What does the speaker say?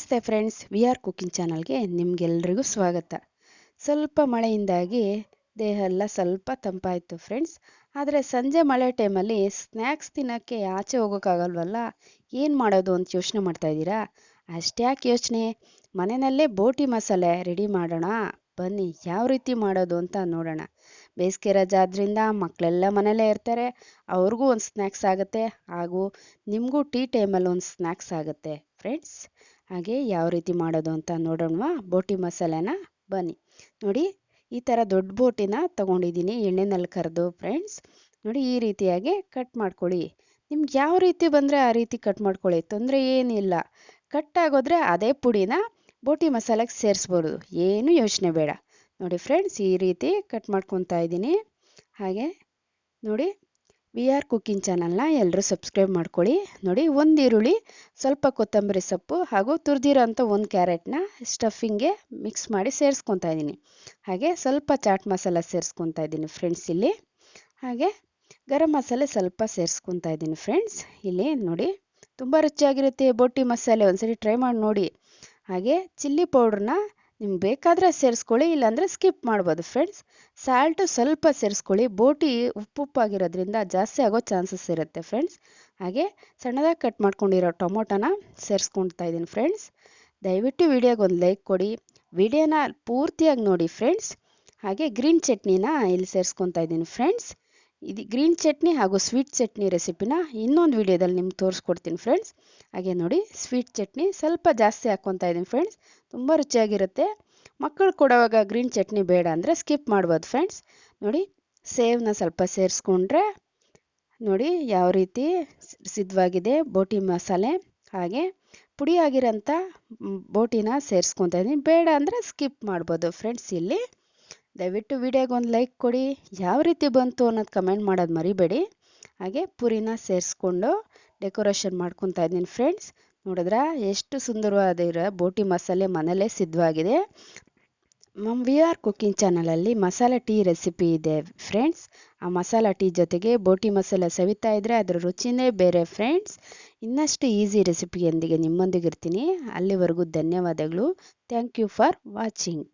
ನಮಸ್ತೆ friends, we are cooking ಚಾನಲ್ಗೆ ನಿಮಗೆಲ್ರಿಗೂ ಸ್ವಾಗತ. ಸ್ವಲ್ಪ ಮಳೆಯಿಂದಾಗಿ ದೇಹ ಎಲ್ಲ ಸ್ವಲ್ಪ ತಂಪಾಯಿತು ಫ್ರೆಂಡ್ಸ್. ಆದರೆ ಸಂಜೆ ಮಳೆ ಟೈಮಲ್ಲಿ ಸ್ನ್ಯಾಕ್ಸ್ ತಿನ್ನೋಕ್ಕೆ ಆಚೆ ಹೋಗೋಕ್ಕಾಗಲ್ವಲ್ಲ, ಏನು ಮಾಡೋದು ಅಂತ ಯೋಚನೆ ಮಾಡ್ತಾ ಇದ್ದೀರಾ? ಅಷ್ಟ್ಯಾಕೆ ಯೋಚನೆ, ಮನೆಯಲ್ಲೇ ಬೋಟಿ ಮಸಾಲೆ ರೆಡಿ ಮಾಡೋಣ. ಬನ್ನಿ ಯಾವ ರೀತಿ ಮಾಡೋದು ಅಂತ ನೋಡೋಣ. ಬೇಸಿಗೆ ರಜೆ ಆದ್ದರಿಂದ ಮಕ್ಕಳೆಲ್ಲ ಮನೇಲೇ ಇರ್ತಾರೆ, ಅವ್ರಿಗೂ ಒಂದು ಸ್ನ್ಯಾಕ್ಸ್ ಆಗುತ್ತೆ, ಹಾಗೂ ನಿಮಗೂ ಟೀ ಟೈಮಲ್ಲಿ ಒಂದು ಸ್ನ್ಯಾಕ್ಸ್ ಆಗುತ್ತೆ ಫ್ರೆಂಡ್ಸ್. ಹಾಗೆ ಯಾವ ರೀತಿ ಮಾಡೋದು ಅಂತ ನೋಡೋಣವಾ ಬೋಟಿ ಮಸಾಲೆನ. ಬನ್ನಿ ನೋಡಿ, ಈ ಥರ ದೊಡ್ಡ ಬೋಟಿನ ತೊಗೊಂಡಿದ್ದೀನಿ ಎಣ್ಣೆನಲ್ಲಿ ಕರೆದು ಫ್ರೆಂಡ್ಸ್. ನೋಡಿ, ಈ ರೀತಿಯಾಗಿ ಕಟ್ ಮಾಡ್ಕೊಳ್ಳಿ. ನಿಮ್ಗೆ ಯಾವ ರೀತಿ ಬಂದರೆ ಆ ರೀತಿ ಕಟ್ ಮಾಡ್ಕೊಳ್ಳಿ, ತೊಂದರೆ ಏನಿಲ್ಲ. ಕಟ್ ಆಗೋದ್ರೆ ಅದೇ ಪುಡಿನ ಬೋಟಿ ಮಸಾಲೆಗೆ ಸೇರಿಸ್ಬೋದು, ಏನು ಯೋಚನೆ ಬೇಡ. ನೋಡಿ ಫ್ರೆಂಡ್ಸ್, ಈ ರೀತಿ ಕಟ್ ಮಾಡ್ಕೊತಾ ಇದ್ದೀನಿ. ಹಾಗೆ ನೋಡಿ, ವಿ ಆರ್ ಕುಕಿಂಗ್ ಚಾನಲ್ನ ಎಲ್ಲರೂ ಸಬ್ಸ್ಕ್ರೈಬ್ ಮಾಡ್ಕೊಳ್ಳಿ. ನೋಡಿ, ಒಂದು ಈರುಳ್ಳಿ, ಸ್ವಲ್ಪ ಕೊತ್ತಂಬರಿ ಸೊಪ್ಪು ಹಾಗೂ ತುರಿದಿರೋಂಥ ಒಂದು ಕ್ಯಾರೆಟ್ನ ಸ್ಟಫಿಂಗ್ಗೆ ಮಿಕ್ಸ್ ಮಾಡಿ ಸೇರಿಸ್ಕೊತಾ ಇದ್ದೀನಿ. ಹಾಗೆ ಸ್ವಲ್ಪ ಚಾಟ್ ಮಸಾಲ ಸೇರಿಸ್ಕೊತಾ ಇದ್ದೀನಿ ಫ್ರೆಂಡ್ಸ್ ಇಲ್ಲಿ. ಹಾಗೆ ಗರಂ ಮಸಾಲೆ ಸ್ವಲ್ಪ ಸೇರಿಸ್ಕೊತಾ ಇದ್ದೀನಿ ಫ್ರೆಂಡ್ಸ್ ಇಲ್ಲಿ. ನೋಡಿ, ತುಂಬ ರುಚಿಯಾಗಿರುತ್ತೆ ಬೋಟಿ ಮಸಾಲೆ, ಒಂದ್ಸರಿ ಟ್ರೈ ಮಾಡಿ ನೋಡಿ. ಹಾಗೆ ಚಿಲ್ಲಿ ಪೌಡ್ರನ್ನ ನಿಮ್ಗೆ ಬೇಕಾದರೆ ಸೇರಿಸ್ಕೊಳ್ಳಿ, ಇಲ್ಲಾಂದರೆ ಸ್ಕಿಪ್ ಮಾಡ್ಬೋದು ಫ್ರೆಂಡ್ಸ್. ಸಾಲ್ಟು ಸ್ವಲ್ಪ ಸೇರಿಸ್ಕೊಳ್ಳಿ, ಬೋಟಿ ಉಪ್ಪುಪ್ಪಾಗಿರೋದ್ರಿಂದ ಜಾಸ್ತಿ ಆಗೋ ಚಾನ್ಸಸ್ ಇರುತ್ತೆ ಫ್ರೆಂಡ್ಸ್. ಹಾಗೆ ಸಣ್ಣದಾಗಿ ಕಟ್ ಮಾಡ್ಕೊಂಡಿರೋ ಟೊಮೊಟೊನ ಸೇರಿಸ್ಕೊಳ್ತಾ ಇದ್ದೀನಿ ಫ್ರೆಂಡ್ಸ್. ದಯವಿಟ್ಟು ವಿಡಿಯೋಗೆ ಒಂದು ಲೈಕ್ ಕೊಡಿ, ವಿಡಿಯೋನ ಪೂರ್ತಿಯಾಗಿ ನೋಡಿ ಫ್ರೆಂಡ್ಸ್. ಹಾಗೆ ಗ್ರೀನ್ ಚಟ್ನಿನ ಇಲ್ಲಿ ಸೇರಿಸ್ಕೊತಾ ಇದ್ದೀನಿ ಫ್ರೆಂಡ್ಸ್. ಇದು ಗ್ರೀನ್ ಚಟ್ನಿ ಹಾಗೂ ಸ್ವೀಟ್ ಚಟ್ನಿ ರೆಸಿಪಿನ ಇನ್ನೊಂದು ವಿಡಿಯೋದಲ್ಲಿ ನಿಮ್ಗೆ ತೋರಿಸ್ಕೊಡ್ತೀನಿ ಫ್ರೆಂಡ್ಸ್. ಹಾಗೆ ನೋಡಿ, ಸ್ವೀಟ್ ಚಟ್ನಿ ಸ್ವಲ್ಪ ಜಾಸ್ತಿ ಹಾಕ್ಕೊತಾ ಇದ್ದೀನಿ ಫ್ರೆಂಡ್ಸ್, ತುಂಬ ರುಚಿಯಾಗಿರುತ್ತೆ. ಮಕ್ಕಳು ಕೊಡುವಾಗ ಗ್ರೀನ್ ಚಟ್ನಿ ಬೇಡ ಅಂದರೆ ಸ್ಕಿಪ್ ಮಾಡ್ಬೋದು ಫ್ರೆಂಡ್ಸ್. ನೋಡಿ, ಸೇವನ್ನ ಸ್ವಲ್ಪ ಸೇರಿಸ್ಕೊಂಡ್ರೆ ನೋಡಿ ಯಾವ ರೀತಿ ಸಿದ್ಧವಾಗಿದೆ ಬೋಟಿ ಮಸಾಲೆ. ಹಾಗೆ ಪುಡಿಯಾಗಿರೋಂಥ ಬೋಟಿನ ಸೇರಿಸ್ಕೊತಾ ಇದ್ದೀನಿ, ಬೇಡ ಅಂದರೆ ಸ್ಕಿಪ್ ಮಾಡ್ಬೋದು ಫ್ರೆಂಡ್ಸ್ ಇಲ್ಲಿ. ದಯವಿಟ್ಟು ವಿಡಿಯೋಗೆ ಒಂದು ಲೈಕ್ ಕೊಡಿ, ಯಾವ ರೀತಿ ಬಂತು ಅನ್ನೋದು ಕಮೆಂಟ್ ಮಾಡೋದು ಮರಿಬೇಡಿ. ಹಾಗೆ ಪುರಿನ ಸೇರಿಸ್ಕೊಂಡು ಡೆಕೋರೇಷನ್ ಮಾಡ್ಕೊತಾ ಇದ್ದೀನಿ ಫ್ರೆಂಡ್ಸ್. ನೋಡಿದ್ರಾ ಎಷ್ಟು ಸುಂದರವಾದ ಬೋಟಿ ಮಸಾಲೆ ಮನೇಲೇ ಸಿದ್ಧವಾಗಿದೆ. ನಮ್ಮ ವಿ ಆರ್ ಕುಕಿಂಗ್ ಚಾನಲಲ್ಲಿ ಮಸಾಲ ಟೀ ರೆಸಿಪಿ ಇದೆ ಫ್ರೆಂಡ್ಸ್. ಆ ಮಸಾಲ ಟೀ ಜೊತೆಗೆ ಬೋಟಿ ಮಸಾಲೆ ಸವಿತಾ ಇದ್ದರೆ ಅದರ ರುಚಿನೇ ಬೇರೆ ಫ್ರೆಂಡ್ಸ್. ಇನ್ನಷ್ಟು ಈಸಿ ರೆಸಿಪಿಯೊಂದಿಗೆ ನಿಮ್ಮೊಂದಿಗೆ ಇರ್ತೀನಿ. ಅಲ್ಲಿವರೆಗೂ ಧನ್ಯವಾದಗಳು. Thank you for watching.